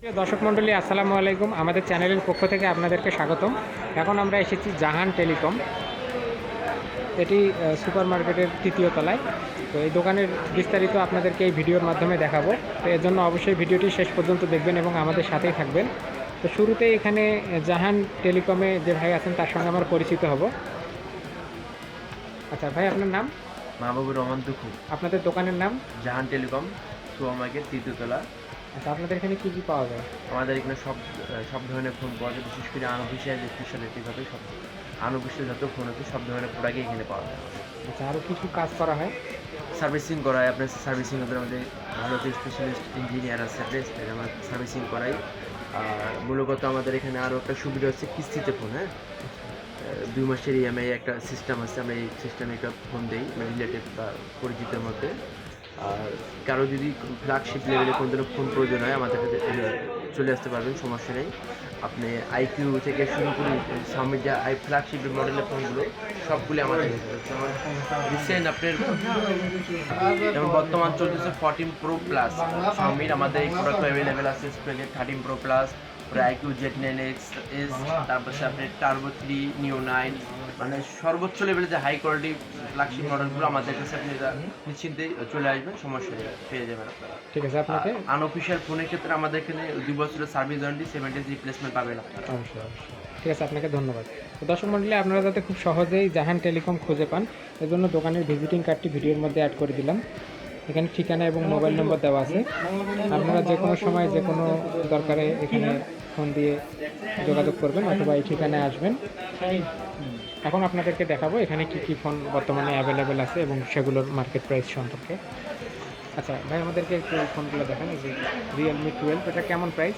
প্রিয় দর্শক মণ্ডলী, আসসালামু আলাইকুম। আমাদের চ্যানেলের পক্ষ থেকে আপনাদেরকে স্বাগতম। এখন আমরা এসেছি জাহান টেলিকম। এটি সুপার মার্কেটের তৃতীয় তলায়। তো এই দোকানের বিস্তারিত আপনাদেরকে এই ভিডিওর মাধ্যমে দেখাবো। তো এর জন্য অবশ্যই ভিডিওটি শেষ পর্যন্ত দেখবেন এবং আমাদের সাথেই থাকবেন। তো শুরুতেই এখানে জাহান টেলিকমে যে ভাই আছেন তার সঙ্গে আমার পরিচিত হব। আচ্ছা ভাই, আপনার নাম? মাহবুবুর রহমান দুঃখু। আপনাদের দোকানের নাম? জাহান টেলিকম, সুপার মার্কেট, তৃতীয়তলা। আচ্ছা, আপনাদের এখানে কী কী পাওয়া যায়? আমাদের এখানে সব ধরনের ফোন পাওয়া যায়, বিশেষ করে আনঅফিসিয়াল ইলেকট্রিশিয়ান হবে সব আনঅফিসিয়াল যত ফোন আছে সব ধরনের প্রোডাক্টই এখানে পাওয়া যায়। আচ্ছা, আরও কী কী কাজ করা হয়? সার্ভিসিং করা হয়, আপনার সার্ভিসিং আমাদের ভালো স্পেশালিস্ট ইঞ্জিনিয়ার আছে, আমরা সার্ভিসিং করাই। আর মূলত আমাদের এখানে আরও একটা সুবিধা হচ্ছে কিস্তিতে ফোন। হ্যাঁ, 2 মাসের ইএমআই একটা সিস্টেম আছে। আমরা এই সিস্টেমে একটা ফোন দিই রিলেটেড বা পরিচিতের মধ্যে। আর কারো যদি ফ্ল্যাগশিপ লেভেলে কোনো ধরনের ফোন প্রয়োজন হয় আমাদের কাছে চলে আসতে পারবেন, সমস্যা নেই। আপনি আইকিউ থেকে শুরু করে সামির যা ফ্ল্যাগশিপ মডেলের ফোনগুলো সবগুলি আমাদের রিসেন্ট আপনার যেমন বর্তমান চলতেছে 14 প্রো প্লাস সামির। আমাদের এই প্রোডাক্ট অ্যাভেলেবেল আছে। 13 pro plus, IQ Z9X S, তারপর আপনার টার্বো 3, নিও 9, মানে সর্বোচ্চ লেভেলের যে হাই কোয়ালিটি ফ্ল্যাগশিপ মডেলগুলো আমাদের কাছে আপনি নিশ্চিন্তে চলে আসবেন, সমস্যা নেই, পেয়ে যাবেন আপনারা। ঠিক আছে। আপনাকে আনঅফিসিয়াল ফোনের ক্ষেত্রে আমাদের এখানে 2 বছরের সার্ভিস ওয়ারেন্টি, 7 ডেজ রিপ্লেসমেন্ট পাবেন আপনারা। অবশ্যই অবশ্যই। ঠিক আছে, আপনাকে ধন্যবাদ। তো দর্শক মণ্ডলী, আপনারা যাতে খুব সহজেই জাহান টেলিকম খুঁজে পান এর জন্য দোকানের ভিজিটিং কার্ডটি ভিডিওর মধ্যে অ্যাড করে দিলাম। এখানে ঠিকানা এবং মোবাইল নম্বর দেওয়া আছে। আপনারা যে কোনো সময় যে কোনো দরকারে এখানে ফোন দিয়ে যোগাযোগ করবেন অথবা এই ঠিকানায় আসবেন। এখন আপনাদেরকে দেখাবো এখানে কী কী ফোন বর্তমানে অ্যাভেলেবেল আছে এবং সেগুলোর মার্কেট প্রাইস সম্পর্কে। আচ্ছা ভাই, আমাদেরকে একটু এই ফোনগুলো দেখান। এই যে রিয়েলমি 12, এটা কেমন প্রাইস?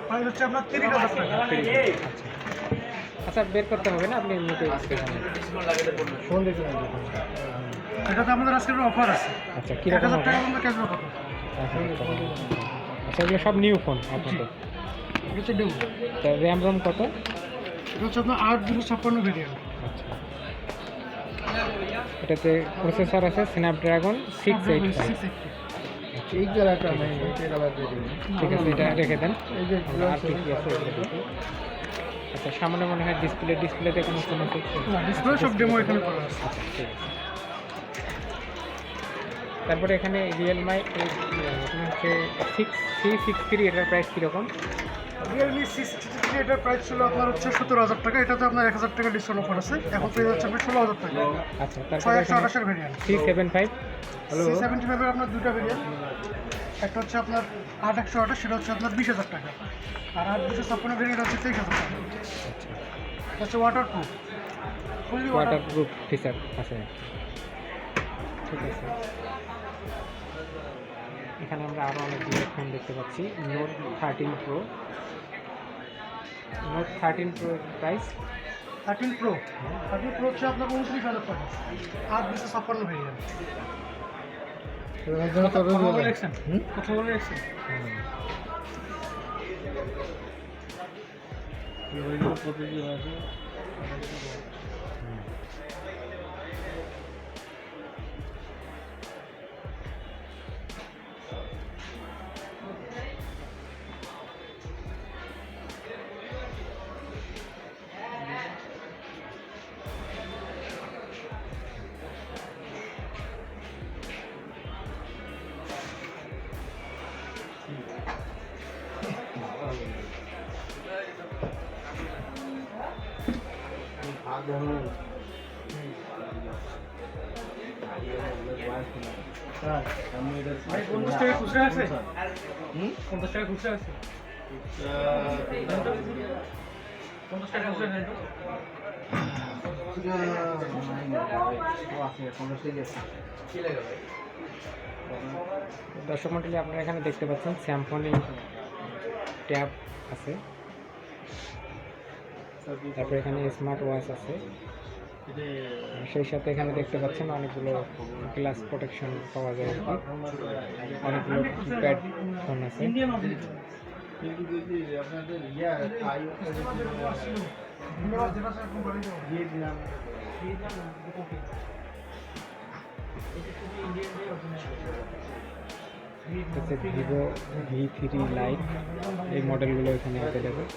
প্রাইস হচ্ছে আপনার 30,000 টাকা। আচ্ছা আচ্ছা, বের করতে হবে না, আপনি এমনিতে ফোন দেখে নেন। এটাতে আমাদের আজকে অফার আছে। আচ্ছা, কীরকম 1,000 হবে? টাকা আমাদের ক্যাশব্যাক অফার। আচ্ছা, এগুলো সব নিউ ফোন আপনাদের? এটা হচ্ছে ডিউ। তা র্যাম রোম কত? এটা হচ্ছে আপনার 8/256 ভেরিয়েন্ট। আচ্ছা, এটাতে প্রসেসর আছে স্ন্যাপড্রাগন 685। এই জায়গাটা নেই, ঠিক আছে, এটা রেখে দেন। আর কি কি আছে এগুলো দেখি। আচ্ছা, সামনে মনে হয় ডিসপ্লেতে কোনো ফোন আছে? না, ডিসপ্লে সব ডেমো এখানে করা আছে। আচ্ছা, ঠিক আছে। তারপরে এখানে রিয়েলমি হচ্ছে 6C63, এটার প্রাইস কীরকম? রিয়েলমি C63 এটার প্রাইস ছিল আপনার হচ্ছে 17,000 টাকা। এটাতে আপনার 1,000 টাকা ডিসকাউন্ট অফার আছে। এখন পেয়ে যাচ্ছে আপনি 16,000 টাকা। আচ্ছা, তারপরে 628 ভেরিয়েন্ট। C75। C75 এর আপনার দুটো ভেরিয়েন্ট। একটা হচ্ছে আপনার 8/128, সেটা হচ্ছে আপনার 20,000 টাকা। আর 8/256 ভেরিয়েন্ট হচ্ছে 23,000 টাকা। আচ্ছা, এটা হচ্ছে ওয়াটারপ্রুফ, ফুললি ওয়াটারপ্রুফ ফিচার আছে। ঠিক আছে, এখানে আমরা আরও অনেকগুলো ফোন দেখতে পাচ্ছি। নোট 13 প্রো প্রাইস 13 প্রো হচ্ছে আপনার 29,000 টাকা। 8/256 ভেরিয়েন্ট। কথা বলে রাখছেন? কথা বলে রাখছেন? ভাই 50 টাকা খুচরা আছে? 50 টাকা খুচরা আছে? 50 টাকা খুচরা নেন তো? দর্শক মণ্ডলী, আপনারা এখানে দেখতে পাচ্ছেন স্যামসং ট্যাব আছে। তারপরে এখানে স্মার্ট ওয়াচ আছে। সেই সাথে এখানে দেখতে পাচ্ছেন অনেকগুলো গ্লাস প্রোটেকশন পাওয়া যায় আর কি। অনেকগুলো কিপ্যাড ফোন আছে। হচ্ছে ভিভো V3 লাইট, এই মডেলগুলো এখানে অ্যাভেলেবেল।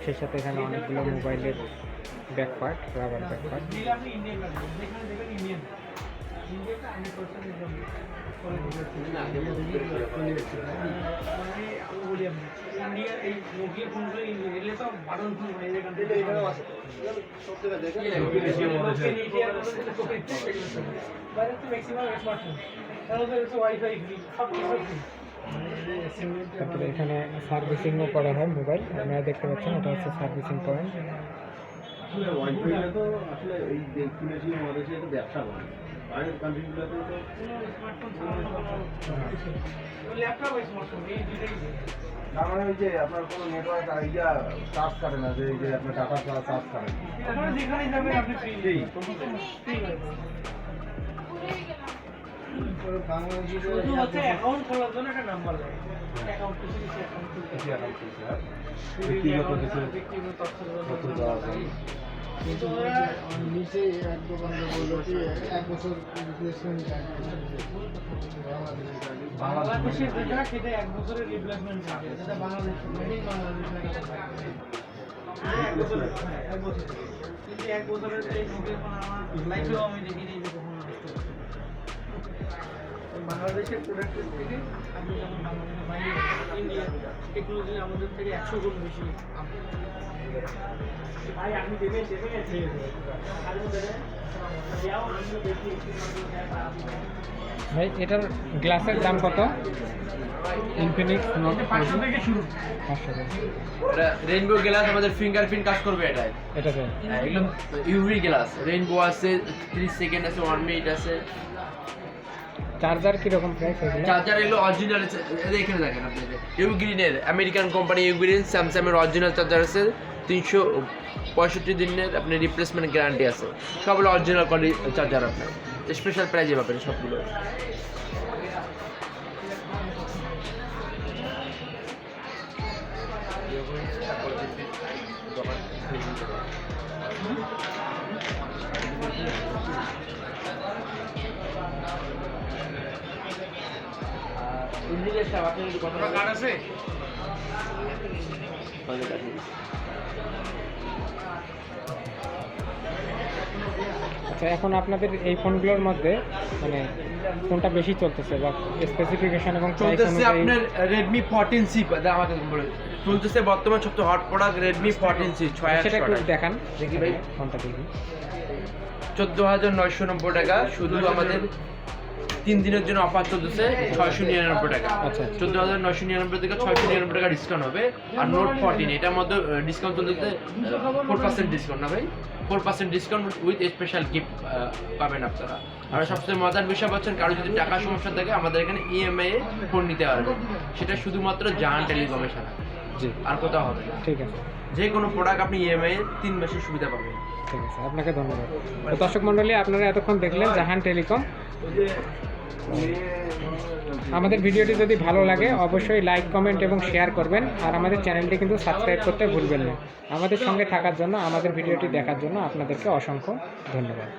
সেই সাথে এখানে অনেকগুলো মোবাইলের back part, rubber back part. তারপরে এখানে সার্ভিসিংও করা হয় মোবাইল, আপনারা দেখতে পাচ্ছেন এটা হচ্ছে সার্ভিসিং পয়েন্ট। তো আসলে এই শুনেছি আমাদের সাথে ব্যবসা করে বাইরের কান্ট্রিগুলোতে তো তার মানে ওই যে আপনার কোনো নেটওয়ার্ক ইয়া চার্জ করে না, যে এই যে আপনার টাকা চার্জ করে যেখানেই যাবেন আপনি ফ্রি। শুধু হচ্ছে অ্যাকাউন্ট খোলার জন্য একটা নাম্বার লাগে, অ্যাকাউন্ট কিছু ব্যক্তিগত তথ্য দেওয়া যায়। কিন্তু ওরা নিচে এক দোকানদার বললো কি 1 বছর রিপ্লেসমেন্ট বাংলাদেশে যেটা সেটা 1 বছরের রিপ্লেসমেন্ট থাকে, যেটা বাংলাদেশ মেড ইন বাংলাদেশ কিন্তু 1 বছরের এই নোটের কোনো আমার লাইফেও আমি দেখিনি যে কখনো নষ্ট করতে। বাংলাদেশের প্রোডাক্টের থেকে আপনি যখন বাংলাদেশের বাইরে ইন্ডিয়া টেকনোলজি আমাদের থেকে 100 গুণ বেশি ভাই আপনি দেবেন ভাই এটার গ্লাসের দাম কত? ইনফিনিক্স নোট 500 থেকে শুরু। 500 টাকা। রেইনবো গ্লাস আমাদের ফিঙ্গারপ্রিন্ট কাজ করবে এটায়। এটাতে এগুলো ইউভি গ্লাস, রেইনবো আছে, 30 সেকেন্ড আছে, 1 মিনিট আছে। চার্জার কীরকম প্রাইস এগুলো? চার্জার এগুলো অরিজিনাল এখানে দেখেন আপনি, ইউগ্রিনের আমেরিকান কোম্পানি ইউগ্রিন স্যামসাংয়ের অরিজিনাল চার্জার আছে, 365 দিনের আপনি রিপ্লেসমেন্ট গ্যারান্টি আছে। সবগুলো অরিজিনাল কোয়ালিটি চার্জার আপনার স্পেশাল প্রাইজে পাবেন সবগুলো। কার্ড আছে? আচ্ছা, এখন আপনাদের এই ফোনগুলোর মধ্যে মানে কোনটা বেশি চলতেছে বা স্পেসিফিকেশন এবং প্রাইস চলতেছে অনুযায়ী? আপনার Redmi 14C, আমাকে বলে চলতেছে বর্তমান সবচেয়ে হট প্রোডাক্ট Redmi 14C সেটা একটু 6100 দেখান, দেখি ভাই। ফোনটা দেখি। 14,990 টাকা, শুধু আমাদের 3 দিনের জন্য অফার চলতেছে 699 টাকা। আচ্ছা। 14,999 থেকে 699 টাকা ডিসকাউন্ট হবে। আর নোট 14 এটার মধ্যে ডিসকাউন্ট চলতেছে 4% ডিসকাউন্ট না ভাই, 4% ডিসকাউন্ট উইথ স্পেশাল গিফট পাবেন আপনারা। আর সবচেয়ে মজার বিষয় পাচ্ছেন, কারো যদি টাকা সমস্যা থাকে আমাদের এখানে ইএমআই এ ফোন নিতে পারবেন, সেটা শুধুমাত্র জাহান টেলিকমে ছাড়া জি, আর কোথাও হবে না। ঠিক আছে, যে কোনো প্রোডাক্ট আপনি ইএমআই এ 3 মাসের সুবিধা পাবেন। ঠিক আছে, আপনাকে ধন্যবাদ। তো দর্শক মণ্ডলী, আপনারা এতক্ষণ দেখলেন জাহান টেলিকম। আমাদের ভিডিওটি যদি ভালো লাগে অবশ্যই লাইক, কমেন্ট এবং শেয়ার করবেন। আর আমাদের চ্যানেলটি কিন্তু সাবস্ক্রাইব করতে ভুলবেন না। আমাদের সঙ্গে থাকার জন্য, আমাদের ভিডিওটি দেখার জন্য আপনাদেরকে অসংখ্য ধন্যবাদ।